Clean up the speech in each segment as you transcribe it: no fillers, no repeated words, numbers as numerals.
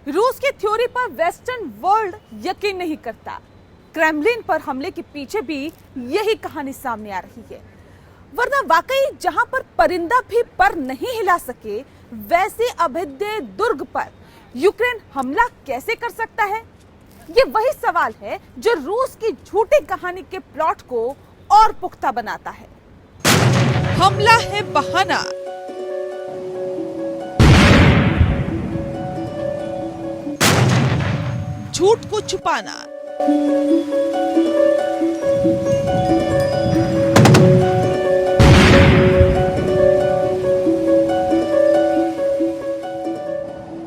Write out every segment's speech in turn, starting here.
रूस की थ्योरी पर वेस्टर्न वर्ल्ड यकीन नहीं करता। क्रेमलिन पर हमले के पीछे भी यही कहानी सामने आ रही है। वरना वाकई जहां पर परिंदा भी पर नहीं हिला सके, वैसे अभेद्य दुर्ग पर यूक्रेन हमला कैसे कर सकता है? ये वही सवाल है जो रूस की झूठी कहानी के प्लॉट को और पुख्ता बनाता है। हमला है बहाना। झूठ को छुपाना।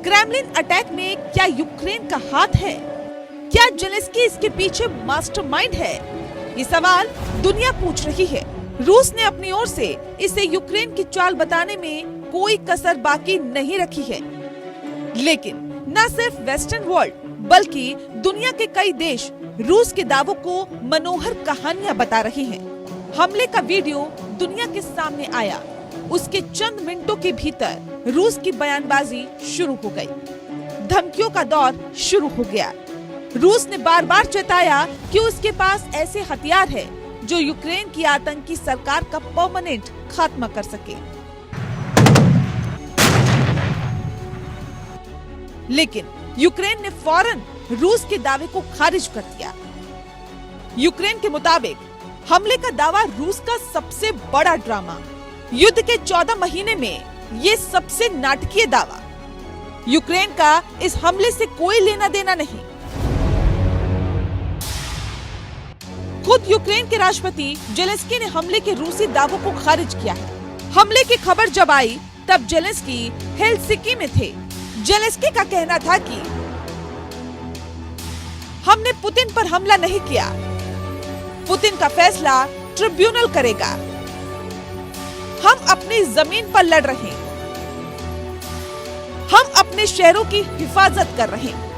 क्रेमलिन अटैक में क्या यूक्रेन का हाथ है? क्या जेलेंस्की इसके पीछे मास्टरमाइंड है? ये सवाल दुनिया पूछ रही है। रूस ने अपनी ओर से इसे यूक्रेन की चाल बताने में कोई कसर बाकी नहीं रखी है। लेकिन न सिर्फ वेस्टर्न वर्ल्ड बल्कि दुनिया के कई देश रूस के दावों को मनोहर कहानियां बता रहे हैं। हमले का वीडियो दुनिया के सामने आया, उसके चंद मिनटों के भीतर रूस की बयानबाजी शुरू हो गई। धमकियों का दौर शुरू हो गया। रूस ने बार बार चेताया कि उसके पास ऐसे हथियार है जो यूक्रेन की आतंकी सरकार का परमानेंट खात्मा कर सके। लेकिन यूक्रेन ने फौरन रूस के दावे को खारिज कर दिया। यूक्रेन के मुताबिक हमले का दावा रूस का सबसे बड़ा ड्रामा। युद्ध के 14 महीने में ये सबसे नाटकीय दावा। यूक्रेन का इस हमले से कोई लेना देना नहीं। खुद यूक्रेन के राष्ट्रपति जेलेंस्की ने हमले के रूसी दावों को खारिज किया है। हमले की खबर जब आई तब जेलेंस्की हेलसिंकी में थे। जेलेंस्की का कहना था कि हमने पुतिन पर हमला नहीं किया, पुतिन का फैसला ट्रिब्यूनल करेगा। हम अपनी जमीन पर लड़ रहे हैं, हम अपने शहरों की हिफाजत कर रहे हैं।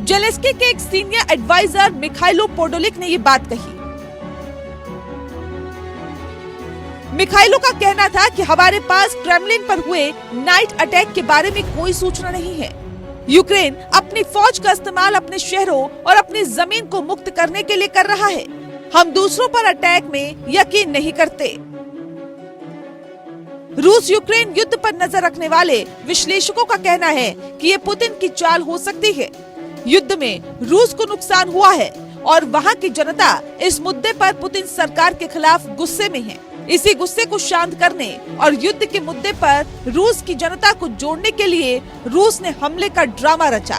जेलेंस्की के एक सीनियर एडवाइजर मिखाइलो पोडोलिक ने ये बात कही। मिखाइलो का कहना था कि हमारे पास क्रेमलिन पर हुए नाइट अटैक के बारे में कोई सूचना नहीं है। यूक्रेन अपनी फौज का इस्तेमाल अपने शहरों और अपनी जमीन को मुक्त करने के लिए कर रहा है। हम दूसरों पर अटैक में यकीन नहीं करते। रूस यूक्रेन युद्ध पर नजर रखने वाले विश्लेषकों का कहना है कि ये पुतिन की चाल हो सकती है। युद्ध में रूस को नुकसान हुआ है और वहां की जनता इस मुद्दे पर पुतिन सरकार के खिलाफ गुस्से में है। इसी गुस्से को शांत करने और युद्ध के मुद्दे पर रूस की जनता को जोड़ने के लिए रूस ने हमले का ड्रामा रचा।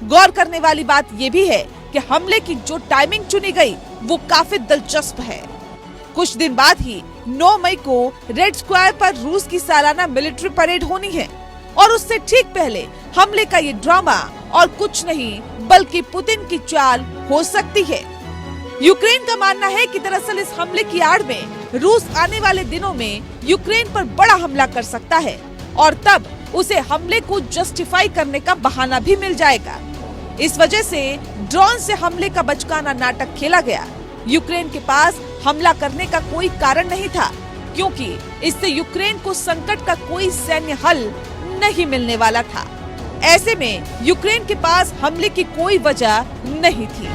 गौर करने वाली बात यह भी है कि हमले की जो टाइमिंग चुनी गई वो काफी दिलचस्प है। कुछ दिन बाद ही 9 मई को रेड स्क्वायर पर रूस की सालाना मिलिट्री परेड होनी है और उससे ठीक पहले हमले का ये ड्रामा और कुछ नहीं बल्कि पुतिन की चाल हो सकती है। यूक्रेन का मानना है कि दरअसल इस हमले की आड़ में रूस आने वाले दिनों में यूक्रेन पर बड़ा हमला कर सकता है और तब उसे हमले को जस्टिफाई करने का बहाना भी मिल जाएगा। इस वजह से ड्रोन से हमले का बचकाना नाटक खेला गया। यूक्रेन के पास हमला करने का कोई कारण नहीं था क्योंकि इससे यूक्रेन को संकट का कोई सैन्य हल नहीं मिलने वाला था। ऐसे में यूक्रेन के पास हमले की कोई वजह नहीं थी।